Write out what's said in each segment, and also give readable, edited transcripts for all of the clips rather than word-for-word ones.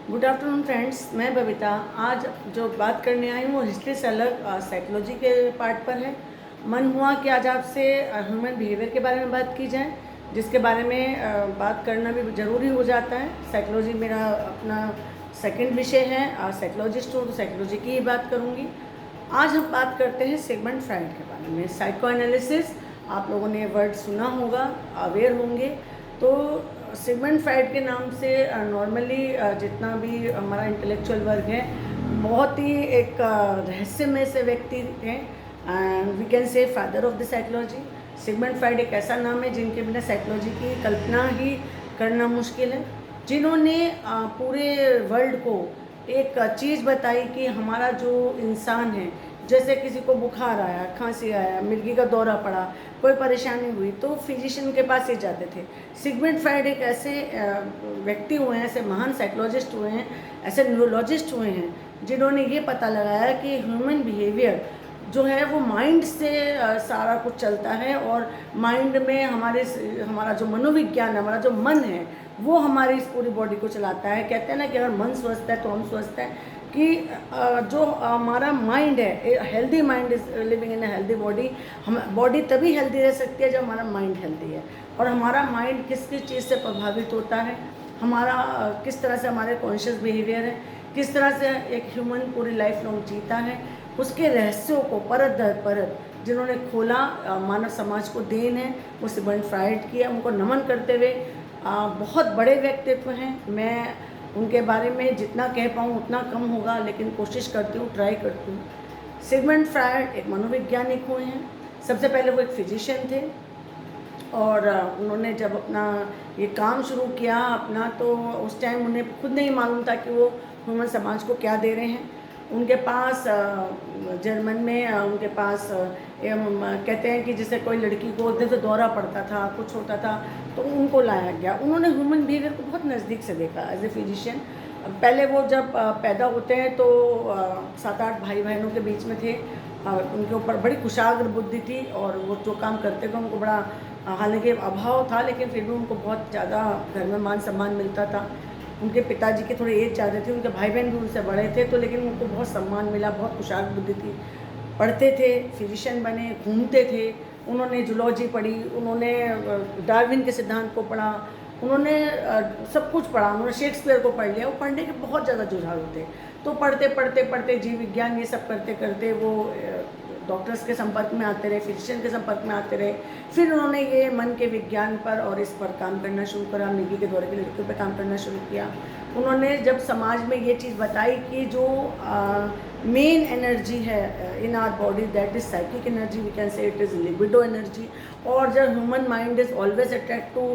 Good afternoon friends, मैं बबीता। आज जो बात करने आई हूँ वो हिस्ट्री से अलग साइकोलॉजी के पार्ट पर है। मन हुआ कि आज आपसे ह्यूमन बिहेवियर के बारे में बात की जाए, जिसके बारे में बात करना भी ज़रूरी हो जाता है। साइकोलॉजी मेरा अपना सेकंड विषय है। साइकोलॉजिस्ट हूँ तो साइकोलॉजी की ही बात करूँगी। आज हम बात करते हैं सिगमंड फ्राइड के बारे में। साइको एनालिसिस, आप लोगों ने वर्ड सुना होगा, अवेयर होंगे। तो सिगमंड फ्राइड के नाम से नॉर्मली जितना भी हमारा इंटेलेक्चुअल वर्ग है, बहुत ही एक रहस्यमय से व्यक्ति हैं, and we can say father of the psychology. Sigmund Freud एक ऐसा नाम है जिनके बिना साइकोलॉजी की कल्पना ही करना मुश्किल है, जिन्होंने पूरे वर्ल्ड को एक चीज़ बताई कि हमारा जो इंसान है, जैसे किसी को बुखार आया, खांसी आया, मिर्गी का दौरा पड़ा, कोई परेशानी हुई तो फिजिशियन के पास ही जाते थे। सिगमंड फ्राइड एक ऐसे व्यक्ति हुए हैं, ऐसे महान साइकोलॉजिस्ट हुए हैं, ऐसे न्यूरोलॉजिस्ट हुए हैं, जिन्होंने ये पता लगाया कि ह्यूमन बिहेवियर जो है वो माइंड से सारा कुछ चलता है, और माइंड में हमारा जो मनोविज्ञान, हमारा जो मन है, वो हमारी इस पूरी बॉडी को चलाता है। कहते हैं ना कि अगर मन स्वस्थ है तो हम स्वस्थ हैं, कि जो हमारा माइंड है, healthy mind is living in a healthy body. हम बॉडी तभी हेल्दी रह सकती है जब हमारा माइंड हेल्दी है। और हमारा माइंड किस किस चीज़ से प्रभावित होता है, हमारा किस तरह से हमारे कॉन्शियस बिहेवियर है, किस तरह से एक ह्यूमन पूरी लाइफ लॉन्ग जीता है, उसके रहस्यों को परत दर परत जिन्होंने खोला, मानव समाज को देन है वो सिगमंड फ्राइड की है। उनको नमन करते हुए बहुत बड़े व्यक्तित्व हैं। मैं उनके बारे में जितना कह पाऊँ उतना कम होगा, लेकिन कोशिश करती हूँ, ट्राई करती हूँ। सिगमंड फ्राइड एक मनोवैज्ञानिक हुए हैं। सबसे पहले वो एक फिजिशियन थे, और उन्होंने जब अपना ये काम शुरू किया अपना, तो उस टाइम उन्हें खुद नहीं मालूम था कि वो ह्यूमन समाज को क्या दे रहे हैं। उनके पास जर्मन में उनके पास कहते हैं कि जैसे कोई लड़की को दिल से दौरा पड़ता था, कुछ होता था, तो उनको लाया गया। उन्होंने ह्यूमन बिहेवियर को बहुत नज़दीक से देखा एज ए फिजिशियन। पहले वो जब पैदा होते हैं तो 7-8 भाई बहनों के बीच में थे। उनके ऊपर बड़ी कुशाग्र बुद्धि थी, और वो जो काम करते थे उनको बड़ा, हालांकि अभाव था, लेकिन फिर भी उनको बहुत ज़्यादा घर में मान सम्मान मिलता था। उनके पिताजी की थोड़ी एज ज़्यादा थी, उनके भाई बहन भी उनसे बड़े थे, तो लेकिन उनको बहुत सम्मान मिला, बहुत कुशाग्र बुद्धि थी। पढ़ते थे, फिजिशियन बने, घूमते थे। उन्होंने जूलॉजी पढ़ी, उन्होंने डार्विन के सिद्धांत को पढ़ा, उन्होंने सब कुछ पढ़ा, उन्होंने शेक्सपियर को पढ़ लिया। वो पढ़ने के बहुत ज़्यादा जुझारू थे। तो पढ़ते पढ़ते पढ़ते जीव विज्ञान ये सब करते करते वो डॉक्टर्स के संपर्क में आते रहे, फिजिशियन के संपर्क में आते रहे। फिर उन्होंने ये मन के विज्ञान पर और इस पर काम करना शुरू करा, मिर्गी के दौरे की लड़कियों पर काम करना शुरू किया। उन्होंने जब समाज में ये चीज़ बताई कि जो मेन एनर्जी है in our body, that is psychic energy, we can say it is libido energy, और जब human mind is always attract to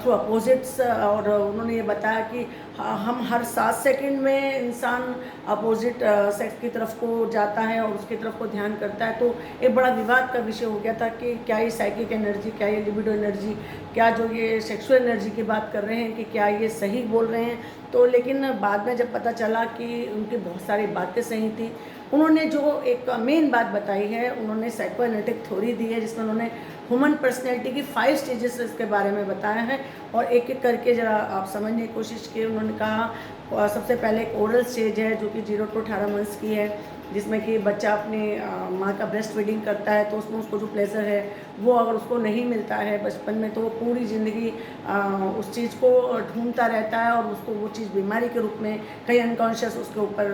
through opposites. और उन्होंने ये बताया कि हम हर 7 सेकंड में इंसान अपोजिट सेक्स की तरफ को जाता है और उसकी तरफ को ध्यान करता है। तो एक बड़ा विवाद का विषय हो गया था कि क्या ये साइकिक एनर्जी, क्या ये लिबिडो एनर्जी, क्या जो ये सेक्सुअल एनर्जी की बात कर रहे हैं, कि क्या ये सही बोल रहे हैं। तो लेकिन बाद में जब पता चला कि उनकी बहुत सारी बातें सही थी, उन्होंने जो एक मेन बात बताई है, उन्होंने साइकोएनालिटिक थ्योरी दी है, जिसमें उन्होंने ह्यूमन पर्सनैलिटी की 5 स्टेजेस इसके बारे में बताया है, और एक एक करके ज़रा आप समझने की कोशिश की। उन्होंने कहा सबसे पहले एक ओरल स्टेज है जो कि 0 to 18 मंथ्स की है, जिसमें कि बच्चा अपनी माँ का ब्रेस्ट फीडिंग करता है, तो उसमें उसको जो प्लेजर है वो अगर उसको नहीं मिलता है बचपन में, तो वो पूरी ज़िंदगी उस चीज़ को ढूंढता रहता है, और उसको वो चीज़ बीमारी के रूप में कहीं अनकॉन्शियस उसके ऊपर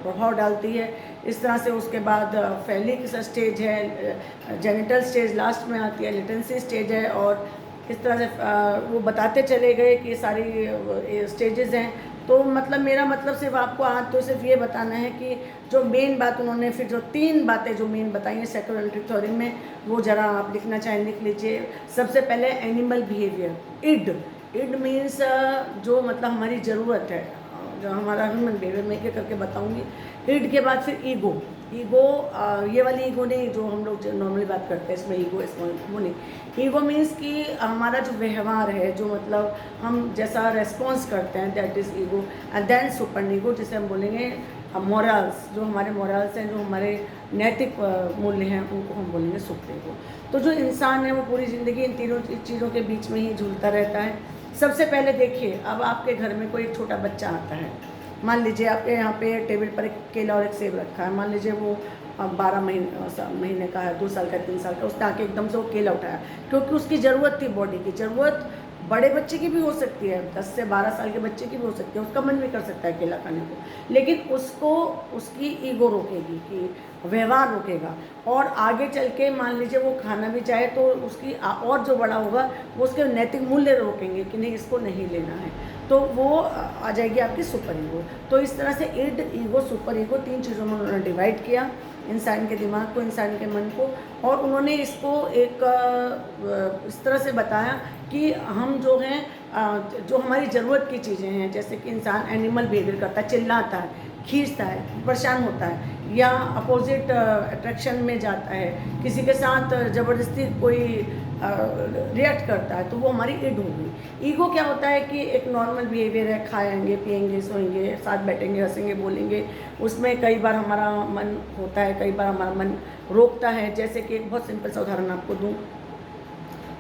प्रभाव डालती है। इस तरह से उसके बाद फैलिक स्टेज है, जेनिटल स्टेज लास्ट में आती है, लेटेंसी स्टेज है, और इस तरह से वो बताते चले गए कि सारी स्टेजेस हैं। तो मतलब मेरा मतलब सिर्फ आपको आज तो सिर्फ ये बताना है कि जो मेन बात उन्होंने, फिर जो 3 बातें जो मेन बताई हैं साइकोएनालिटिक थ्योरी में, वो ज़रा आप लिखना चाहें लिख लीजिए। सबसे पहले एनिमल बिहेवियर, इड मीन्स जो मतलब हमारी ज़रूरत है, जो हमारा ह्यूमन बिहेवियर, मैं क्या करके बताऊंगी। इड के बाद फिर ईगो, ये वाली ईगो नहीं जो हम लोग नॉर्मली बात करते हैं, इसमें ईगो, इसमें वो नहीं। ईगो मीन्स कि हमारा जो व्यवहार है, जो मतलब हम जैसा रेस्पॉन्स करते हैं, that is ego. And then super ego, जिसे हम बोलेंगे मॉरल्स, जो हमारे मॉरल्स हैं, जो हमारे नैतिक मूल्य हैं, उनको हम बोलेंगे सुपर ईगो। तो जो इंसान है वो पूरी ज़िंदगी इन तीनों चीज़ों के बीच में ही झूलता रहता है। सबसे पहले देखिए, अब आपके घर में कोई एक छोटा बच्चा आता है, मान लीजिए आपके यहाँ पे टेबल पर एक केला और एक सेब रखा है, मान लीजिए वो 12 महीने का है, 2 साल का, 3 साल का, उसने आके एकदम से वो केला उठाया क्योंकि उसकी ज़रूरत थी, बॉडी की ज़रूरत। बड़े बच्चे की भी हो सकती है, 10 से 12 साल के बच्चे की भी हो सकती है, उसका मन भी कर सकता है केला खाने को, लेकिन उसको उसकी ईगो रोकेगी कि व्यवहार रोकेगा। और आगे चल के मान लीजिए वो खाना भी चाहे तो उसकी और जो बड़ा होगा वो उसके नैतिक मूल्य रोकेंगे कि नहीं इसको नहीं लेना है, तो वो आ जाएगी आपकी सुपर ईगो। तो इस तरह से इड, ईगो, सुपर ईगो 3 चीज़ों में उन्होंने डिवाइड किया इंसान के दिमाग को, इंसान के मन को, और उन्होंने इसको एक इस तरह से बताया कि हम जो हैं जो हमारी ज़रूरत की चीज़ें हैं, जैसे कि इंसान एनिमल बिहेवियर करता है, चिल्लाता है, खींचता है, परेशान होता है, या अपोजिट अट्रैक्शन में जाता है, किसी के साथ ज़बरदस्ती कोई रिएक्ट करता है, तो वो हमारी इड हो गई। ईगो क्या होता है कि एक नॉर्मल बिहेवियर है, खाएंगे, पिएंगे, सोएंगे, साथ बैठेंगे, हंसेंगे, बोलेंगे। उसमें कई बार हमारा मन होता है, कई बार हमारा मन रोकता है। जैसे कि एक बहुत सिंपल सा उदाहरण आपको दूँ,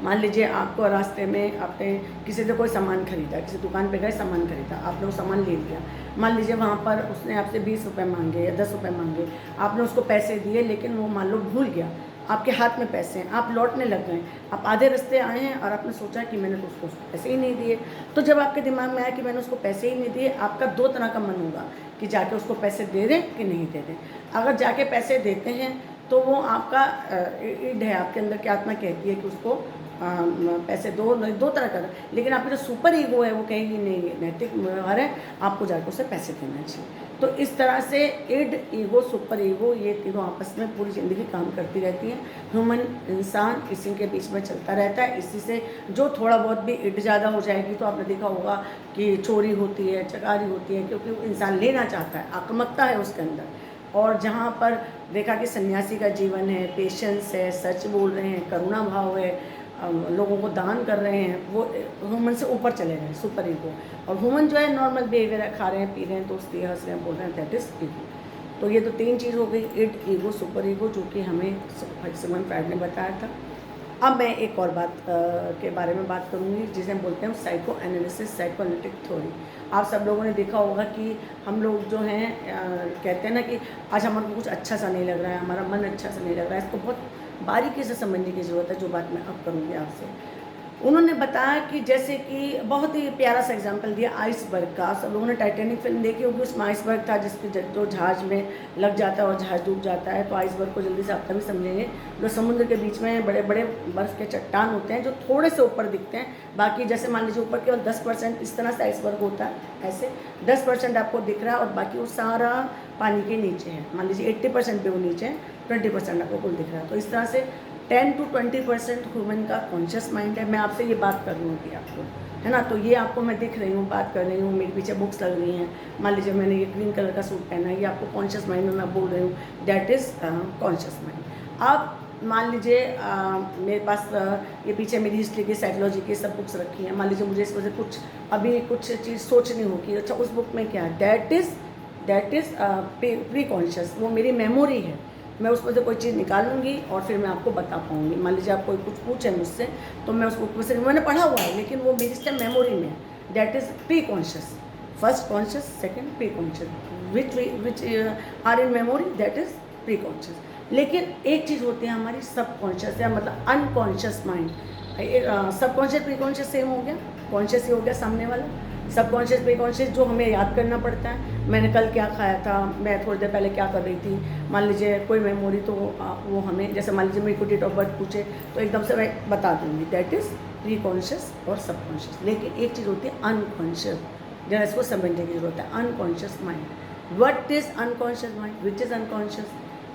मान लीजिए आपको रास्ते में आपने किसी से कोई सामान खरीदा, किसी दुकान पे गए, सामान खरीदा, आपने वो सामान ले लिया। मान लीजिए वहाँ पर उसने आपसे 20 रुपये मांगे या 10 रुपये मांगे, आपने उसको पैसे दिए, लेकिन वो मान लो भूल गया, आपके हाथ में पैसे हैं, आप लौटने लग गए, आप आधे रास्ते आए हैं और आपने सोचा कि मैंने तो उसको पैसे ही नहीं दिए। तो जब आपके दिमाग में आया कि मैंने उसको पैसे ही नहीं दिए, आपका 2 तरह का मन होगा कि जाके उसको पैसे दे दें कि नहीं दे दें। अगर जाके पैसे देते हैं तो वो आपका इड है, आपके अंदर की आत्मा कहती है कि उसको पैसे दो, नहीं 2 तरह का। लेकिन आपकी जो सुपर ईगो है वो कहेगी नहीं, नैतिक व्यवहार है, आपको जाकर उसे पैसे देना चाहिए। तो इस तरह से इड, ईगो, सुपर ईगो, ये तीनों आपस में पूरी ज़िंदगी काम करती रहती हैं। ह्यूमन, इंसान इसी के बीच में चलता रहता है। इसी से जो थोड़ा बहुत भी इड ज़्यादा हो जाएगी तो आपने देखा होगा कि चोरी होती है, चकारी होती है, क्योंकि वो इंसान लेना चाहता है, आक्रामकता है उसके अंदर। और जहाँ पर देखा कि सन्यासी का जीवन है, पेशेंस है, सच बोल रहे हैं, करुणा भाव है, लोगों को दान कर रहे हैं, वो ह्यूमन से ऊपर चले गए, सुपर ईगो। और ह्यूमन जो है नॉर्मल बिहेवियर है, खा रहे हैं, पी रहे हैं, दोस्ती है, हंस रहे हैं, बोल रहे हैं, दैट इज़ ईगो। तो ये तो 3 चीज़ हो गई, इड, ईगो, सुपर ईगो, जो कि हमें सिगमंड फ्रायड ने बताया था। अब मैं एक और बात के बारे में बात करूँगी, जिसे हम बोलते हैं psycho analysis, psycho analytic theory. आप सब लोगों ने देखा होगा कि हम लोग जो हैं कहते हैं ना कि आज हमारे को कुछ अच्छा सा नहीं लग रहा है, हमारा मन अच्छा सा नहीं लग रहा है, इसको बहुत बारीकी से समझने की ज़रूरत है, जो बात मैं अब करूँगी आपसे। उन्होंने बताया कि जैसे कि बहुत ही प्यारा सा एग्जांपल दिया आइसबर्ग का। सब लोगों ने टाइटैनिक फिल्म देखी होगी, उसमें आइसबर्ग था जिसके जो जहाज़ में लग जाता है और जहाज़ डूब जाता है। तो आइसबर्ग को जल्दी से आप तभी समझेंगे, जो समुद्र के बीच में बड़े बड़े बर्फ़ के चट्टान होते हैं जो थोड़े से ऊपर दिखते हैं, बाकी जैसे मान लीजिए ऊपर केवल 10% इस तरह से आइसबर्ग होता है, ऐसे 10% आपको दिख रहा है और बाकी वो सारा पानी के नीचे है। मान लीजिए 80% पे वो नीचे है, 20% आपको कुल दिख रहा है। तो इस तरह से 10 to 20% ह्यूमन का कॉन्शियस माइंड है। मैं आपसे ये बात कर रही हूँ कि आपको, है ना, तो ये आपको मैं दिख रही हूँ, बात कर रही हूँ, मेरे पीछे बुक्स लग रही हैं, मान लीजिए मैंने ये ग्रीन कलर का सूट पहना है, ये आपको कॉन्शियस माइंड में मैं बोल रही हूँ, दैट इज़ कॉन्शियस माइंड। अब मान लीजिए मेरे पास ये पीछे मेरी हिस्ट्री की, साइकोलॉजी की सब बुक्स रखी हैं। मान लीजिए मुझे इस वजह कुछ अभी कुछ चीज़ सोचनी होगी, अच्छा उस बुक में क्या है, दैट इज़ प्री कॉन्शियस, वो मेरी मेमोरी है। मैं उसमें से कोई चीज़ निकालूंगी और फिर मैं आपको बता पाऊंगी। मान लीजिए आप कोई कुछ पूछे मुझसे तो मैं उस बुक में से, मैंने पढ़ा हुआ है लेकिन वो मेरी स्टेम मेमोरी में है, that is pre conscious. First conscious, second pre conscious, which are in memory, that is pre conscious. लेकिन एक चीज़ होती है हमारी सब कॉन्शियस, या मतलब अनकॉन्शियस माइंड। सब कॉन्शियस प्री कॉन्शियस सेम हो गया, कॉन्शियस ही हो गया सामने वाला। सब कॉन्शियस प्री कॉन्शियस जो हमें याद करना पड़ता है, मैंने कल क्या खाया था, मैं थोड़ी देर पहले क्या कर रही थी, मान लीजिए कोई मेमोरी, तो वो हमें, जैसे मान लीजिए मेरे को डेट ऑफ बर्थ पूछे तो एकदम से मैं बता दूँगी, दैट इज़ प्री कॉन्शियस और सब कॉन्शियस। लेकिन एक चीज़ होती है अनकॉन्शियस, जरा इसको समझने की जरूरत है। Unconscious mind, what is unconscious mind, which is unconscious.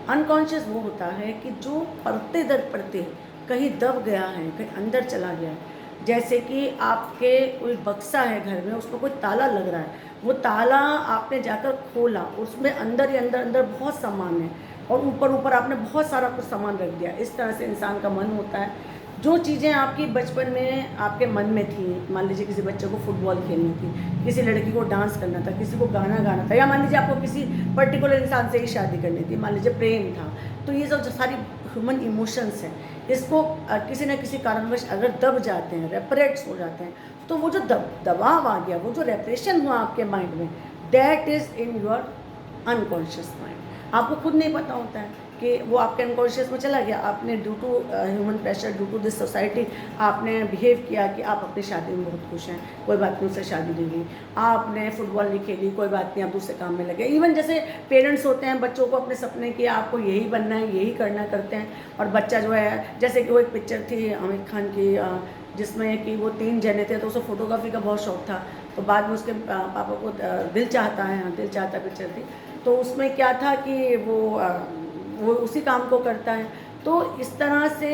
Unconscious वो होता है कि जो पढ़ते दर पढ़ते कहीं दब गया है, कहीं अंदर चला गया है। जैसे कि आपके कोई बक्सा है घर में, उसमें कोई ताला लग रहा है, वो ताला आपने जाकर खोला, उसमें अंदर ही अंदर बहुत सामान है और ऊपर ऊपर आपने बहुत सारा कुछ सामान रख दिया। इस तरह से इंसान का मन होता है। जो चीज़ें आपकी बचपन में आपके मन में थी, मान लीजिए किसी बच्चे को फुटबॉल खेलनी थी, किसी लड़की को डांस करना था, किसी को गाना गाना था, या मान लीजिए आपको किसी पर्टिकुलर इंसान से ही शादी करनी थी, मान लीजिए प्रेम था। तो ये सब जो सारी ह्यूमन इमोशंस हैं, इसको किसी न किसी कारणवश अगर दब जाते हैं, रेपरेट्स हो जाते हैं, तो वो जो दबाव आ गया, वो जो रेपरेशन हुआ आपके माइंड में, that is in your unconscious mind. आपको खुद नहीं पता होता है कि वो आपके अनकॉन्शियस में चला गया। आपने due to human pressure, due to this society, आपने बिहेव किया कि आप अपनी शादी में बहुत खुश हैं, कोई बात नहीं, उससे शादी नहीं हुई। आपने फुटबॉल नहीं खेली, कोई बात नहीं, आप दूसरे काम में लगे। इवन जैसे पेरेंट्स होते हैं, बच्चों को अपने सपने कि आपको यही बनना है, यही करना करते हैं, और बच्चा जो है, जैसे कि वो एक पिक्चर थी आमिर खान की जिसमें कि वो 3 जने थे, तो उसे फोटोग्राफी का बहुत शौक था, तो बाद में उसके पापा को दिल चाहता है, दिल चाहता पिक्चर थी, तो उसमें क्या था कि वो उसी काम को करता है। तो इस तरह से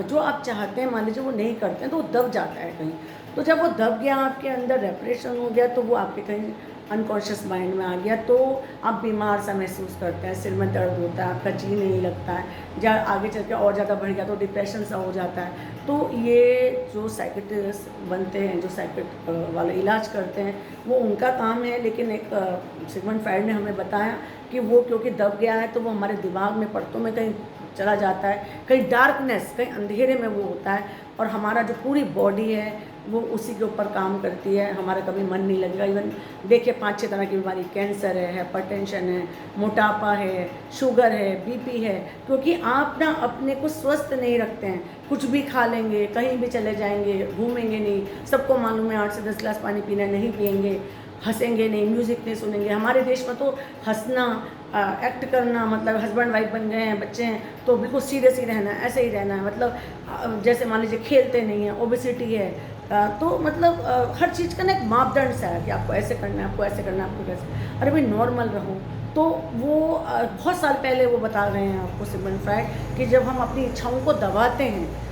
जो आप चाहते हैं, मान लीजिए वो नहीं करते हैं, तो वो दब जाता है कहीं। तो जब वो दब गया, आपके अंदर रेपरेशन हो गया, तो वो आपके कहीं अनकॉन्शियस माइंड में आ गया, तो आप बीमार सा महसूस करते हैं, सिर में दर्द होता है, आपका जी नहीं लगता है, या आगे चल के और ज़्यादा बढ़ गया तो डिप्रेशन सा हो जाता है। तो ये जो साइकेट्रिस्ट बनते हैं, जो साइकेट वाले इलाज करते हैं, वो उनका काम है। लेकिन एक सिगमंड फ्राइड ने हमें बताया कि वो क्योंकि दब गया है, तो वो हमारे दिमाग में, परतों में कहीं चला जाता है, कहीं डार्कनेस, कहीं अंधेरे में वो होता है, और हमारा जो पूरी बॉडी है वो उसी के ऊपर काम करती है। हमारा कभी मन नहीं लगेगा। इवन देखिए 5-6 तरह की बीमारी, कैंसर है, हाइपरटेंशन है, मोटापा है, शुगर है, बीपी है, क्योंकि आप ना अपने को स्वस्थ नहीं रखते हैं। कुछ भी खा लेंगे, कहीं भी चले जाएंगे, घूमेंगे नहीं, सबको मालूम है 8 से 10 गिलास पानी पीना, नहीं पिएंगे, हंसेंगे नहीं, म्यूज़िक नहीं सुनेंगे। हमारे देश में तो हंसना, एक्ट करना, मतलब हस्बैंड वाइफ बन गए हैं, बच्चे हैं, तो बिल्कुल सीरियस ही रहना है, ऐसे ही रहना है। मतलब जैसे मान लीजिए खेलते नहीं हैं, ओबेसिटी है, तो मतलब हर चीज़ का ना एक मापदंड सा है कि आपको ऐसे करना है, आपको ऐसे करना है, आपको कैसे, अरे भाई नॉर्मल रहो। तो वो बहुत साल पहले वो बता रहे हैं आपको सिगमंड फ्राइड कि जब हम अपनी इच्छाओं को दबाते हैं